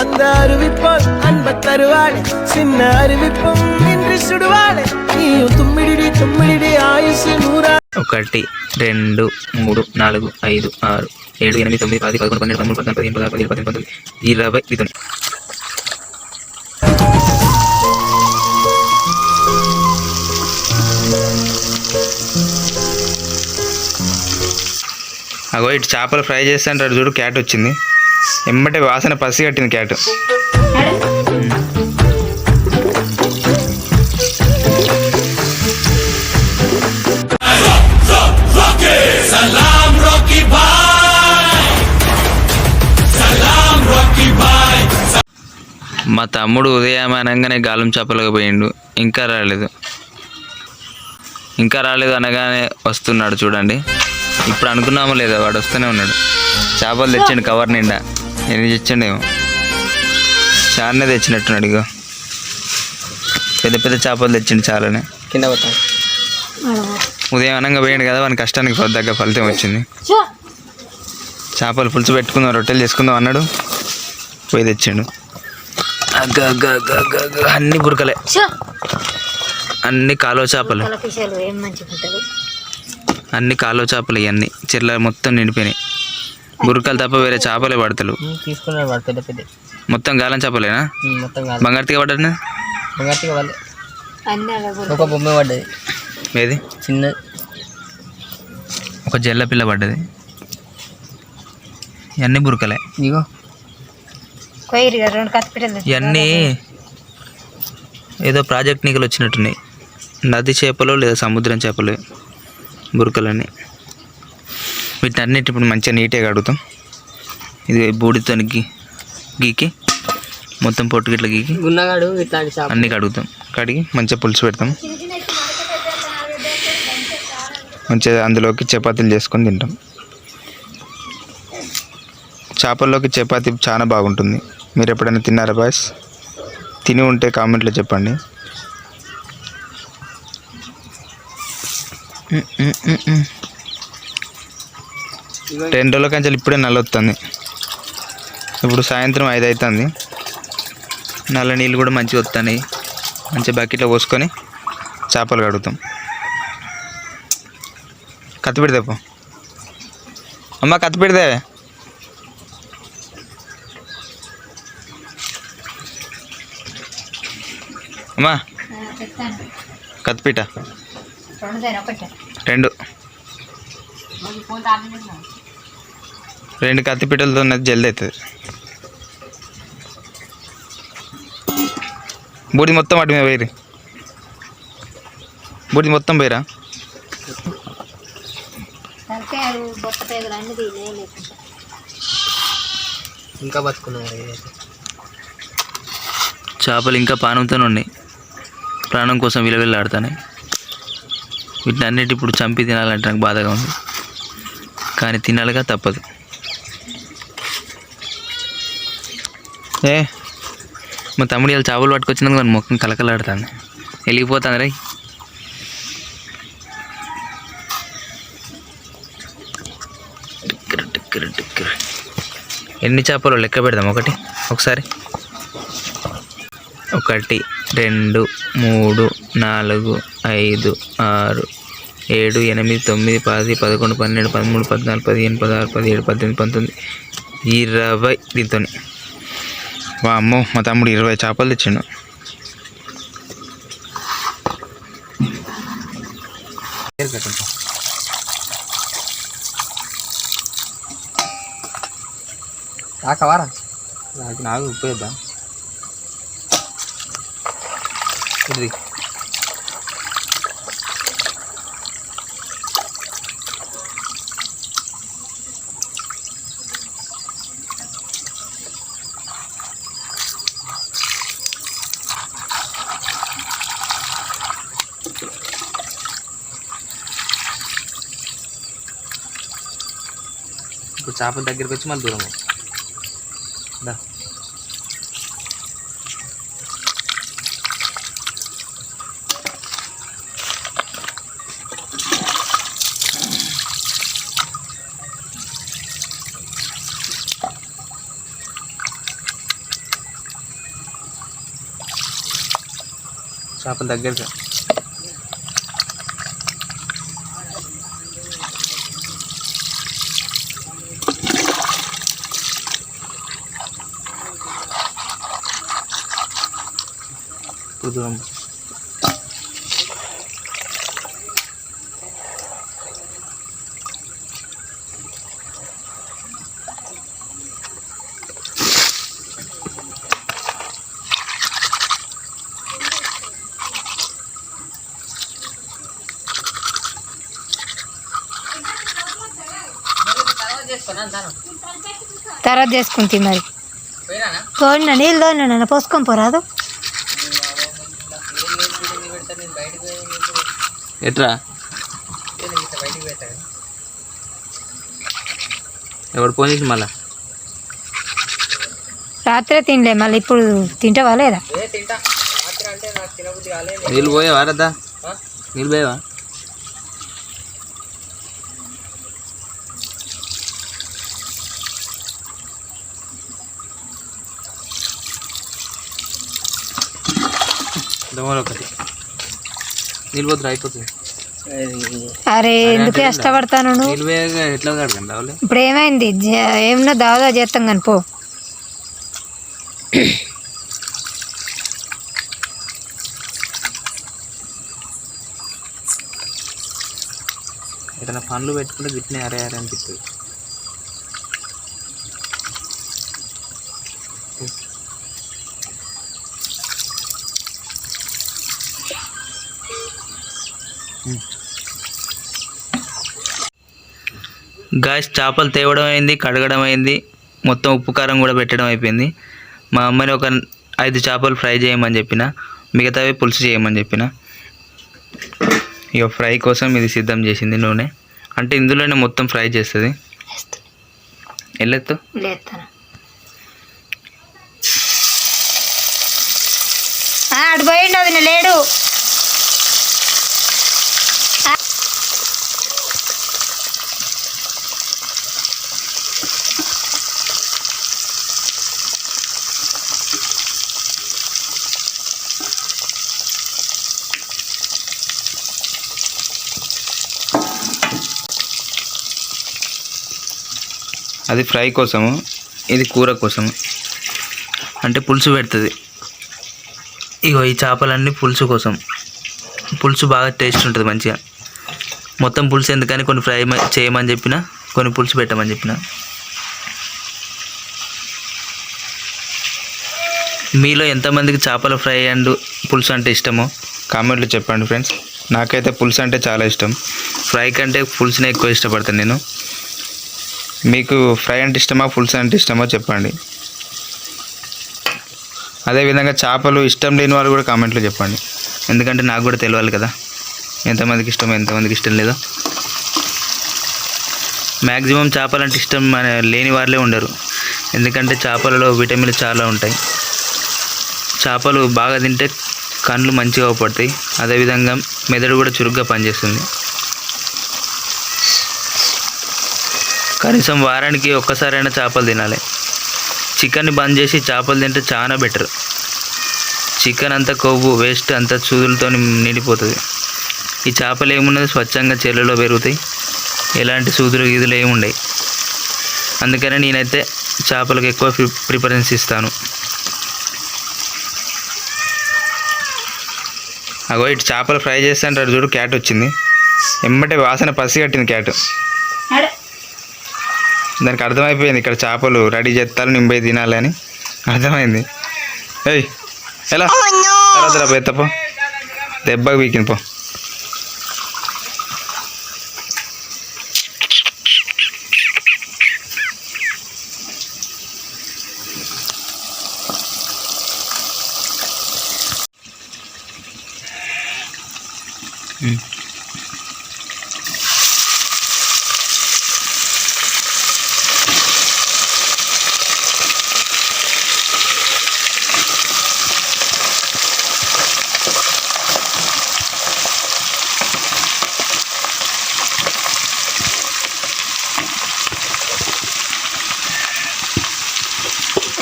அந்த அறிவிப்போல் அன்ப தருவாளே சின்ன அறிவிப்பும் இன்று சுடுவாளே நீயும் தும்மிடி தும்மிடி ஆயுசு 100. 1 2 3 4 5 6 7 8 9 10 11 12 13 14 15 16 17 18 19 20 అగో ఇటు చేపలు ఫ్రై చేస్తాంటారు చూడు. క్యాట్ వచ్చింది ఎమ్మటే వాసన పసి కట్టింది క్యాట్. మా తమ్ముడు ఉదయం అనగానే గాలం చేపలకు పోయిండు. ఇంకా రాలేదు అనగానే వస్తున్నాడు చూడండి. ఇప్పుడు అనుకున్నామో లేదా వాడు వస్తూనే ఉన్నాడు. చేపలు తెచ్చిండు కవర్ నిండా. ఎన్ని తెచ్చిండేమో చాలానే తెచ్చినట్టున్నాడు. ఇగో పెద్ద పెద్ద చేపలు తెచ్చిండు చాలానే. కింద పోతాం. ఉదయం అనంగా పోయిండు కదా, వాని కష్టానికి దగ్గర ఫలితం వచ్చింది. చేపలు పులుసు పెట్టుకుందాం, రొట్టెలు చేసుకుందాం అన్నాడు, పోయి తెచ్చిండు. అన్ని బురకలే, అన్ని కాలువ చేపలు, అన్ని కాలువ చేపలు. ఇవన్నీ చెర్ల మొత్తం నిండిపోయినాయి. బురకలు తప్ప వేరే చేపలే పడతలు. మొత్తం గాలం చేపలేనా? బంగారుతీగ పడ్డా? ఒక బొమ్మ పడ్డది. ఏది? చిన్న ఒక జల్ల పిల్ల పడ్డది. ఇవన్నీ బురకలే. ఇగో ఇవన్నీ ఏదో ప్రాజెక్ట్ నీకులు వచ్చినట్టున్నాయి. నది చేపలు లేదా సముద్రం చేపలు బురకలన్నీ. వీటిని అన్నిటి ఇప్పుడు మంచిగా నీట్గా కడుగుతాం. ఇది బూడితో గీకి మొత్తం పొట్టు గిట్ల గీకి అన్నీ కడుగుతాం. కడిగి మంచిగా పులుసు పెడతాం. మంచిగా అందులోకి చపాతీలు చేసుకొని తింటాం. చేపల్లోకి చపాతీ చాలా బాగుంటుంది. మీరు ఎప్పుడైనా తిన్నారా బాయ్స్? తిని ఉంటే కామెంట్లో చెప్పండి. రెండు రోజుల కంచెలు ఇప్పుడే నల్లొస్తుంది. ఇప్పుడు సాయంత్రం 5 అవుతుంది. నల్ల నీళ్ళు కూడా మంచిగా వస్తున్నాయి. మంచిగా బకెట్లో పోసుకొని చేపలు కడుగుతాం. కత్తి పెడితే అమ్మ, కత్తి పెడితే అమ్మా, కత్తిపీట 2 కత్తిపీటలతో జల్ది అవుతుంది. బూడి మొత్తం వాటి మీద పోయిరి. బూడి మొత్తం పోయిరా. ఇంకా బతుకున్నారు. చేపలు ఇంకా పానంతోనే ఉన్నాయి. ప్రాణం కోసం విలవిల్లాడుతాయి. వీటిని అన్నిటి ఇప్పుడు చంపి తినాలంటే నాకు బాధగా ఉంది, కానీ తినాలిగా తప్పదు. మా తమ్ముడు ఇలా చేపలు పట్టుకొచ్చినందుకు మన ముఖం కలకలాడుతుంది, వెలిగిపోతుంది రే. ఎన్ని చేపలు లెక్క పెడదాం ఒకసారి. 1 2 3 4 5 6 7 8 9 10 11 12 13 14 15 16 17 18 19 20 దీంతో. అమ్మో, మా తమ్ముడు 20 చేపలు తెచ్చిండు. రాకవారా నాకు ఉపయోగం. ఇది ఇప్పుడు చేపల దగ్గరికి వచ్చి మళ్ళీ దూరం దా. చేపల దగ్గర దూరం తర్వాత చేసుకుంది మరి పోయినా నీళ్ళు తోడినా పోసుకొని పోరాదు. ఎట్రా ఎవడు ఫోన్ చేసి మళ్ళా రాత్రే తినలే మళ్ళీ ఇప్పుడు తింటావా లేదా? నీళ్ళు పోయావా రద్దా? నీళ్ళు పోయావా? దోమలు ఒకటి నీళ్ళు పోతురా అయిపోతుంది. అరే ఎందుకు ఇష్టపడతాను నువ్వు? నీళ్ళు పోయాక ఎట్లా కడగండి రావులే. ఇప్పుడు ఏమైంది? ఏమన్నా దాదా చేస్తాం కానీ పో. ఏదైనా పండ్లు పెట్టుకుంటే గిట్నే అరే అరే అనిపిస్తుంది. గాయస్ చేపలు తేవడం అయింది, కడగడం అయింది, మొత్తం ఉప్పు కారం కూడా పెట్టడం అయిపోయింది. మా అమ్మని ఒక 5 చేపలు ఫ్రై చేయమని చెప్పిన, మిగతావి పులుసు చేయమని చెప్పిన. ఇక ఫ్రై కోసం ఇది సిద్ధం చేసింది నూనె, అంటే ఇందులోనే మొత్తం ఫ్రై చేస్తుంది. వెళ్ళొద్దు అటు పోయిండు, అది లేడు. అది ఫ్రై కోసము, ఇది కూర కోసము, అంటే పులుసు పెడుతుంది. ఇగో ఈ చేపలన్నీ పులుసు కోసం. పులుసు బాగా టేస్ట్ ఉంటుంది మంచిగా. మొత్తం పులుసు ఎందుకని కొన్ని ఫ్రై చేయమని చెప్పిన, కొన్ని పులుసు పెట్టమని చెప్పిన. మీలో ఎంతమందికి చేపల ఫ్రై అండ్ పులుసు అంటే ఇష్టమో కామెంట్లో చెప్పండి ఫ్రెండ్స్. నాకైతే పులుసు అంటే చాలా ఇష్టం. ఫ్రై కంటే పులుసునే ఎక్కువ ఇష్టపడతాను నేను. మీకు ఫ్రై అంటే ఇష్టమా, పులుసు అంటే ఇష్టమో చెప్పండి. అదేవిధంగా చేపలు ఇష్టం లేని వాళ్ళు కూడా కామెంట్లో చెప్పండి, ఎందుకంటే నాకు కూడా తెలియాలి కదా ఎంతమందికి ఇష్టమో ఎంతమందికి ఇష్టం లేదో. మ్యాక్సిమం చేపలు అంటే ఇష్టం లేని వాళ్ళే ఉండరు, ఎందుకంటే చేపలలో విటమిన్లు చాలా ఉంటాయి. చేపలు బాగా తింటే కళ్ళు మంచిగా పడతాయి, అదేవిధంగా మెదడు కూడా చురుగ్గా పనిచేస్తుంది. కనీసం వారానికి ఒక్కసారైనా చేపలు తినాలి. చికెన్ని బంద్ చేసి చేపలు తింటే చాలా బెటర్. చికెన్ అంతా కొవ్వు వేస్ట్, అంతా సూదులతో నిండిపోతుంది. ఈ చేపలు ఏమున్నది స్వచ్ఛంగా చెరువులో పెరుగుతాయి, ఎలాంటి సూదులు గీదులు ఏమి ఉండవు. అందుకనే నేనైతే చేపలకు ఎక్కువ ప్రిఫరెన్స్ ఇస్తాను. అగో ఇటు చేపలు ఫ్రై చేస్తాంటారు చూడు, క్యాట్ వచ్చింది ఎమ్మటే వాసన పసి కట్టింది క్యాట్. దానికి అర్థమైపోయింది ఇక్కడ చేపలు రెడీ చేస్తారు, నింబై తినాలి అని అర్థమైంది. ఏయ్ ఎలా తర్వాత పెత్తపో, దెబ్బకి వీకింది పో.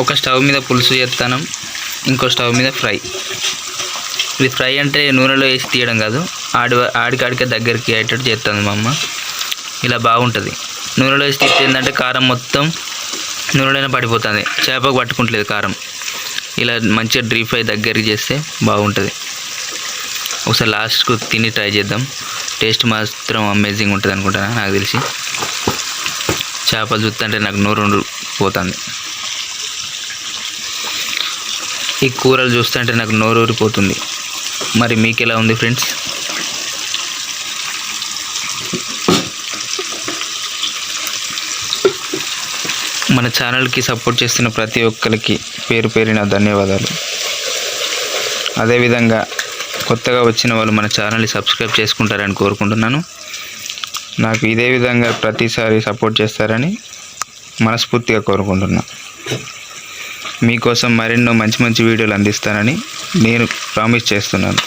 ఒక స్టవ్ మీద పులుసు చేస్తాను, ఇంకో స్టవ్ మీద ఫ్రై. ఇది ఫ్రై అంటే నూనెలో వేసి తీయడం కాదు, ఆడికాడికే దగ్గరికి అయ్యేటట్టు చేస్తుంది మా అమ్మ. ఇలా బాగుంటుంది. నూనెలో వేసి తీస్తే ఏంటంటే కారం మొత్తం నూనెలోనే పడిపోతుంది, చేపకు పట్టుకుంటలేదు కారం. ఇలా మంచిగా డీప్ ఫ్రై దగ్గరికి చేస్తే బాగుంటుంది. ఒకసారి లాస్ట్కు తిని ట్రై చేద్దాం. టేస్ట్ మాత్రం అమేజింగ్ ఉంటుంది అనుకుంటాను నాకు తెలిసి. చేపలు చూస్తుంటే నాకు నోరు పోతుంది. ఈ కూరలు చూస్తుంటే నాకు నోరు ఊరిపోతుంది. మరి మీకు ఎలా ఉంది ఫ్రెండ్స్? మన ఛానల్కి సపోర్ట్ చేస్తున్న ప్రతి ఒక్కరికి పేరు పేరిన ధన్యవాదాలు. అదేవిధంగా కొత్తగా వచ్చిన వాళ్ళు మన ఛానల్ని సబ్స్క్రైబ్ చేసుకుంటారని కోరుకుంటున్నాను. నాకు ఇదే విధంగా ప్రతిసారి సపోర్ట్ చేస్తారని మనస్ఫూర్తిగా కోరుకుంటున్నాను. మీకోసం మరెన్నో మంచి మంచి వీడియోలు అందిస్తానని నేను ప్రామిస్ చేస్తున్నాను.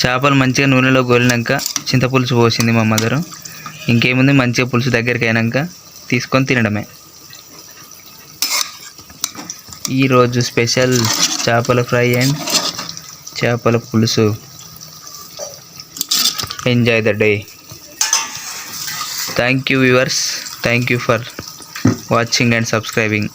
చేపలు మంచిగా నూనెలో గోలినాక చింతపులుసు పోసింది మా మదరు. ఇంకేముంది, మంచిగా పులుసు దగ్గరికి అయినాక తీసుకొని తినడమే. ఈరోజు స్పెషల్ చేపల ఫ్రై అండ్ చేపల పులుసు. Enjoy the day. Thank you viewers. Thank you for watching and subscribing.